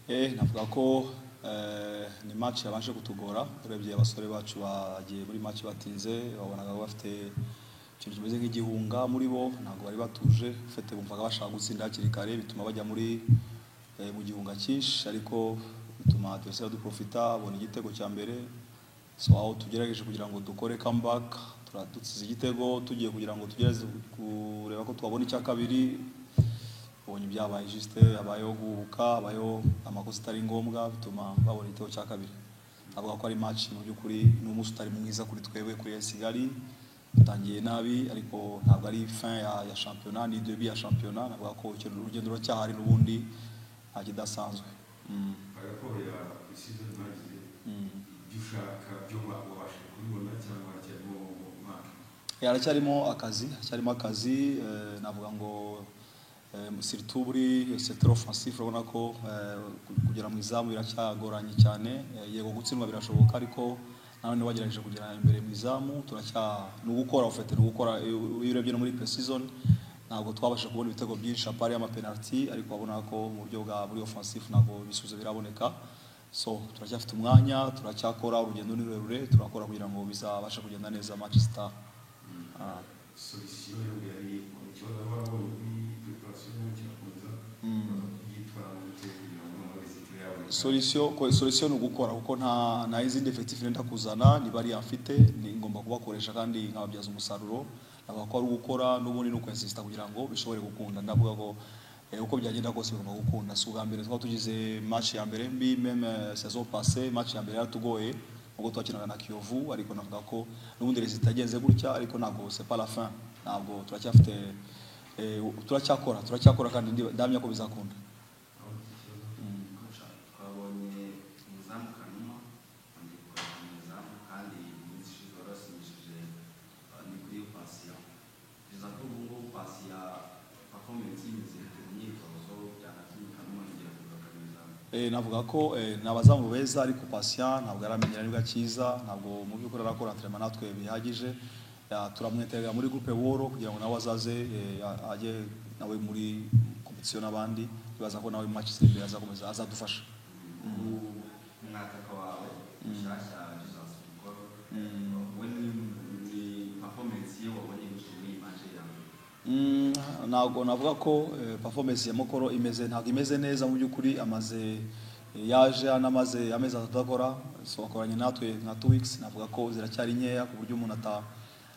navuga ko ni match yabanje kutugora urebye abasore bacu bagiye muri match batinze babonaga bafite ikintu kimeze nk'igihunga muri bo ntabwo bari batuje ufite bumvaga bashaka gutsinda hakiri kare bituma bajya muri mu gihunga cyinshi ariko bituma adversaire duprofita abona igitego cya mbere so aho tugerageje kugira ngo dukore comeback turadutsize igitego tugiye kugira ngo tugereze kureba ko twabona icya kabiri ubonye ibyabaye juste abayo guhuka abayo amakosa atari ngombwa bituma babona igitego cya kabiri avuga ko ari match mu by'ukuri n'umunsi utari mwiza kuri twebwe kuri Kigali utangiye nabi ariko ntabwo ari fin ya championnat ni début ya championnat navuga ko urugendo ruracyahari n'ubundi nta kidasanzwe raporo ya season magize byushaka byo wabasha kubibona cyangwa haracyarimo akazi navuga ngo surtout buri secteur offensif urabona ko kugera mu izamu biracyagoranye cyane yego gutsindwa birashoboka ariko none wagerageje kugera imbere mu izamu no gukora iyo urebye no muri pre-season ntabwo twabasha kubona ibitego byinshi apari ama penalty ariko babona ko mu buryo bwa buri offensif ntabwo bisubizo biraboneka so turacyafite umwanya turacyakora urugendo ni rurerure turakora kugira ngo bizabasha kugenda neza match star solution yo yari mu kibazo babo ni preparation cy'akomeza yitwara mu kugira ngo abizitire yabo solution ugukora kuko nta izindi effective nenda kuzana ni bari afite ni ngomba kubakoresha kandi nkababyaza umusaruro aba ko ari gukora n'ubundi no kwensista kugira ngo bishobore gukunda ndavuga ko uko byagenda kose bigomba gukunda si ubwa mbere twaba tugize match ya mbere mbi même saison passée match ya mbere yaratugoye ubwo twakinaga na Kiyovu ariko navuga ko n'ubundi resultat yagenze gutya ariko ntabwo c'est pas la fin ntabwo turacyafite turacyakora kandi ndamya ko bizakunda navuga ko nabazamu beza ariko patient ntabwo aramenyera nibwa cyiza ntabwo mu by'ukuri arakora entraînement natwe bihagije turamwetega muri groupe woro kugira ngo nawe azaze ajye nawe muri competition n'abandi bibaza ko nawe match imbere azakomeza azadufasha mwaka wawe ushasha Jesus Mukoro when performance ye wabonye gushimira match yawe ntabwo navuga ko performance ya Mukoro ntabwo imeze neza mu by'ukuri yaje anamaze amezi atadakora so akoranye natwe nka 2 weeks navuga ko ziracyari nkeya ku buryo umuntu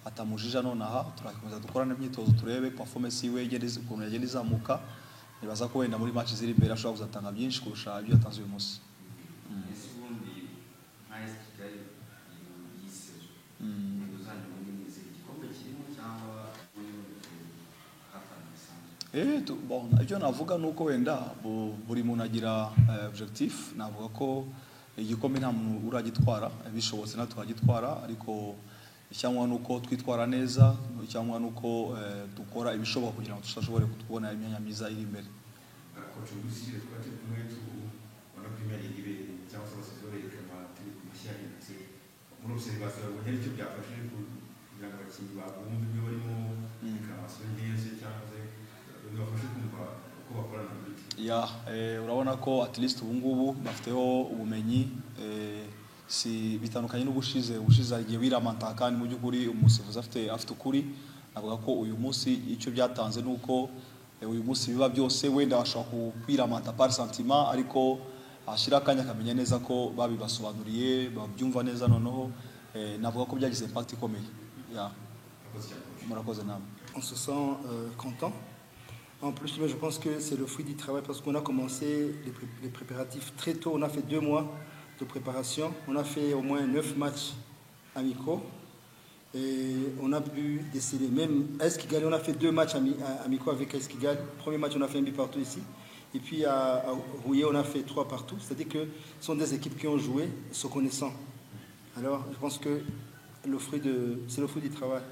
atamujija nonaha turakomeza dukorana imyitozo turebe performance yiwe ukuntu yagenda izamuka nibaza ko wenda muri match ziri imbere ashobora kuzatanga byinshi kurusha ibyo yatanze uyu munsi ibyo navuga nuko wenda buri muntu agira objectif navuga ko igikombe nta muntu uragitwara bishobotse natwe twagitwara ariko cyangwa nuko twitwara neza cyangwa nuko dukora ibishoboka kugira ngo tushobore kubona imyanya myiza iri imbere urabona ko at least ubu ngubu bafiteho ubumenyi si bitandukanye n'ubushize igihe wiramanta kandi mu by'ukuri umusifuzi afite ukuri navuga ko uyu munsi icyo byatanze nuko uyu munsi biba byose wenda bashobora kwiramanta par sentiment ariko ashira akanya akamenya neza ko babibasobanuriye babyumva neza noneho navuga ko byagize impact ikomeye murakoze namwe on se sent content. En plus, je pense que c'est le fruit du travail parce qu'on a commencé les préparatifs très tôt. On a fait 2 mois de préparation. On a fait au moins 9 matchs amicaux. Et on a pu décider, même à Esquigal, on a fait 2 matchs amicaux avec Esquigal. Premier match, on a fait un but partout ici. Et puis à Rouillé, on a fait 3 partout. C'est-à-dire que ce sont des équipes qui ont joué se connaissant. Alors, je pense que c'est le fruit du travail.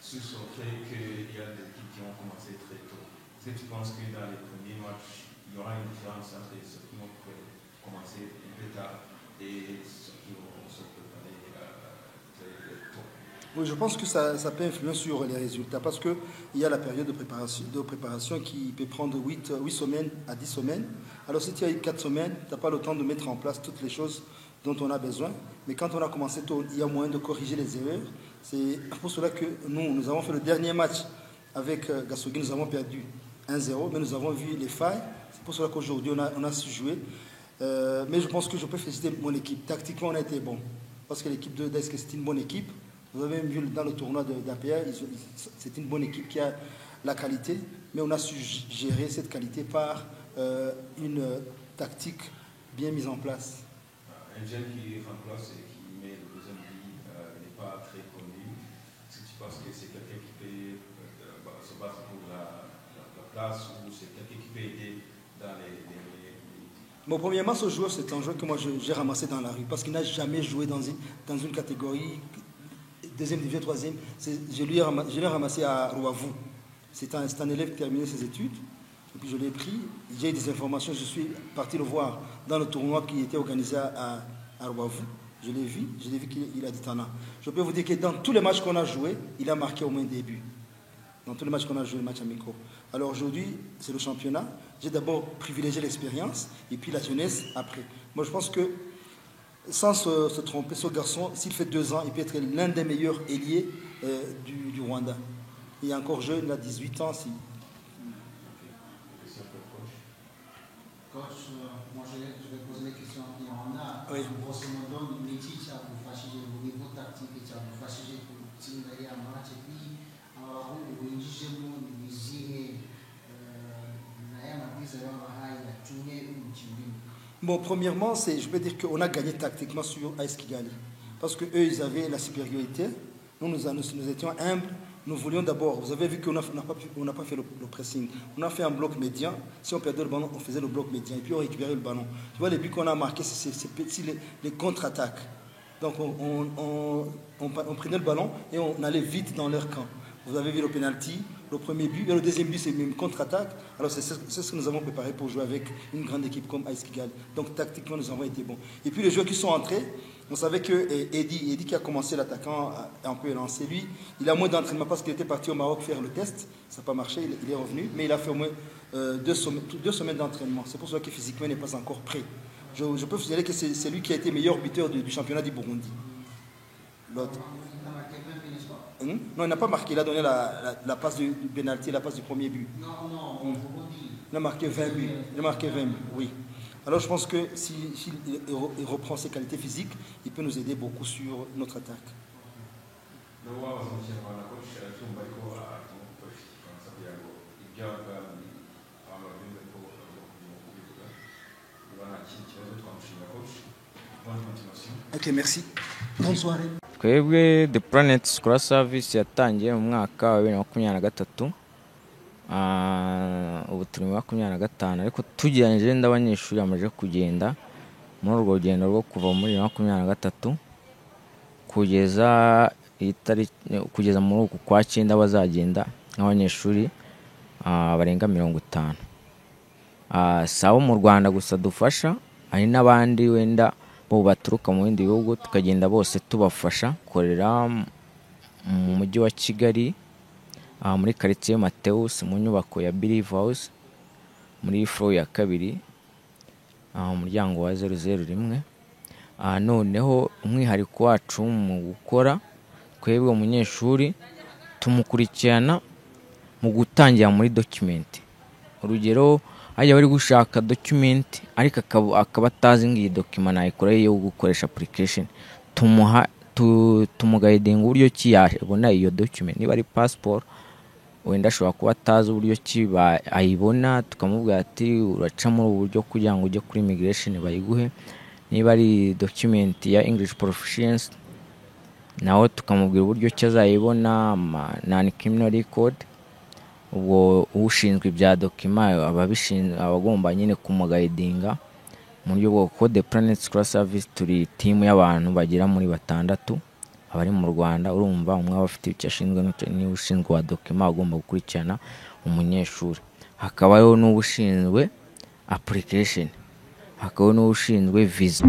Sur ce fait qu'il y a des équipes qui ont commencé très tôt, est-ce que tu penses que dans les premiers matchs, il y aura une différence entre ceux qui ont commencé un peu tard et ceux qui vont se préparer très tôt? Oui, je pense que ça peut influer sur les résultats parce qu'il y a la période de préparation qui peut prendre 8 semaines à 10 semaines. Alors si tu as eu 4 semaines, tu n'as pas le temps de mettre en place toutes les choses dont on a besoin. Mais quand on a commencé tôt, il y a moyen de corriger les erreurs. C'est pour cela que nous avons fait le dernier match avec Gassogui, nous avons perdu 1-0, mais nous avons vu les failles. C'est pour cela qu'aujourd'hui on a su jouer. Mais je pense que je peux féliciter mon équipe. Tactiquement, on a été bon. Parce que l'équipe de d'Est, c'est une bonne équipe. Vous avez vu dans le tournoi d'APR, c'est une bonne équipe qui a la qualité, mais on a su gérer cette qualité par une tactique bien mise en place. Un jeune qui remplace et qui met le deuxième but n'est pas très connu. Est-ce que tu penses que c'est quelqu'un qui peut se battre pour la place ou c'est quelqu'un qui peut aider dans les... Bon, premièrement, ce joueur, c'est un joueur que moi j'ai ramassé dans la rue parce qu'il n'a jamais joué dans une catégorie deuxième division, troisième. Je l'ai ramassé à Rouavou. C'est un élève qui a terminé ses études. Et puis je l'ai pris. J'ai eu des informations. Je suis parti le voir dans le tournoi qui était organisé à Rouavou. Je l'ai vu qu'il a du talent. Je peux vous dire que dans tous les matchs qu'on a joués, il a marqué au moins des buts. Dans tous les matchs qu'on a joués, les matchs amicaux. Alors aujourd'hui, c'est le championnat. J'ai d'abord privilégié l'expérience et puis la jeunesse après. Moi, je pense que sans se tromper, ce garçon, s'il fait 2 ans, il peut être l'un des meilleurs ailiers du Rwanda. Il est encore jeune, il a 18 ans. Coach, moi je vais poser les questions en Rwanda. Oui. Grosso modo, il métier à vous fâcher au niveau tactique et à vous fâcher pour tirer à match et puis alors vous indigez nous visiter la matrice de la tournée ou le. Bon, premièrement, je peux dire qu'on a gagné tactiquement sur AS Kigali. Parce qu'eux, ils avaient la supériorité. Nous étions humbles. Nous voulions d'abord, vous avez vu qu'on n'a pas fait le pressing. On a fait un bloc médian. Si on perdait le ballon, on faisait le bloc médian. Et puis on récupérait le ballon. Tu vois, les buts qu'on a marqués, c'est les contre-attaques. Donc on prenait le ballon et on allait vite dans leur camp. Vous avez vu le penalty, le premier but, et le deuxième but, c'est une contre-attaque. Alors c'est ce que nous avons préparé pour jouer avec une grande équipe comme AS Kigali. Donc tactiquement, nous avons été bons. Et puis les joueurs qui sont entrés, on savait que Eddie qui a commencé l'attaquant, un peu lancé, lui, il a moins d'entraînement parce qu'il était parti au Maroc faire le test. Ça n'a pas marché, il est revenu, mais il a fait au moins 2 semaines d'entraînement. C'est pour cela que physiquement, il n'est pas encore prêt. Je peux vous dire que c'est lui qui a été meilleur buteur du championnat du Burundi. L'autre. Non, il n'a pas marqué. Il a donné la passe du pénalty, la passe du premier but. Non, il a marqué 20 buts. Oui. Alors je pense que s'il reprend ses qualités physiques, il peut nous aider beaucoup sur notre attaque. Ok, merci. Bonne soirée. Twebwe The Planet Scholar Service yatangiye mu mwaka wa 2023. Ubu turi mu 2025 ariko tugereranyije n'abanyeshuri bamaze kugenda muri urwo rugendo rwo kuva muri 2023 kugeza muri uku kwa 9 bazagenda nk'abanyeshuri barenga 50. Sabo mu Rwanda gusa dufasha, hari n'abandi wenda bo baturuka mu bindi bihugu tukagenda bose tubafasha korera mu mujyi wa Kigali muri quartier Mateus mu nyubako ya Believe House muri floor ya 2 umuryango wa 001. Noneho umwihariko wacu mu gukora twebwe umunyeshuri tumukurikirana mu gutangira muri document. Urugero ajya bari gushaka document ariko akaba atazi ngiyi document nayikoreye yo gukoresha application, tumuguiding uburyo ki yabona iyo document. Niba ari passport wenda ashobora kuba atazi uburyo ki ayibona, tukamubwira ati uraca muri uburyo kugira ngo ujye kuri immigration bayiguhe. Niba ari document ya English proficiency nawe tukamubwira uburyo ki azayibona, non criminal record. Ubwo ushinzwe ibya document abagomba nyine kumuguidinga mu buryo bwo The Planet Scholar Service. Turi team y'abantu bagira muri 6 abari mu Rwanda. Urumva umwe abafite icyo ashinzwe ni ushinzwe wa document agomba gukurikirana umunyeshuri, hakabayo n'ubushinzwe application, hakabayo n'ubushinzwe visa.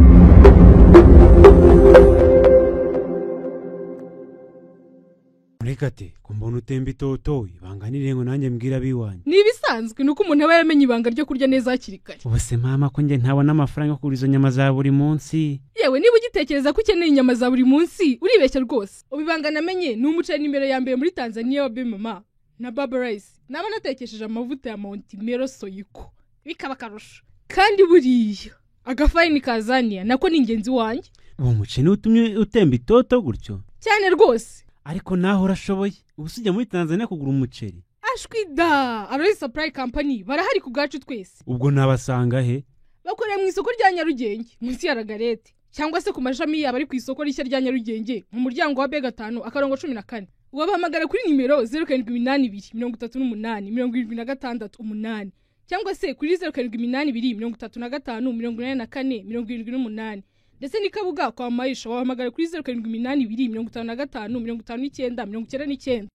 Karekate kumbona utemba itoto ibanganire ngo nanjye mbwira biwanye. Ni ibisanzwe nuko umuntu aba yamenye ibanga ryo kurya neza hakiri kare. Ubuse mama ko nge ntabona amafaranga yo kugura izo nyama za buri munsi. Yewe niba ugitekereza ko ukeneye inyama za buri munsi uribeshya rwose. Ubibanga namenye ni umuceri imbere ya mbere muri Tanzania wa Bimama na Baba Rice. Naba natekesheje amavuta ya Mount Mero Soyiko. Bikaba karusho. Kandi buriya agafarini kazania nako ni ingenzi wanjye. Uwo muceri utumye utemba itoto gutyo. Cyane rwose. Ariko naho urashoboye. Ubusijya muri Tanzania kugura umuceri. Ashwida, Arroy Supply Company barahari ku gacu twese. Ubwo nabasanga he? Bakorera mu isoko rya Nyarugenge, munsi ya Ragarete, cyangwa se ku mashami yaba ari ku isoko rishya rya Nyarugenge, mu muryango wa B5 akarongo 14. Wabahamagara kuri nimero 07823876 cyangwa se kuri 0782358478 ndetse nikabuga kwa Maisha wabahamagara kuri 0782555999.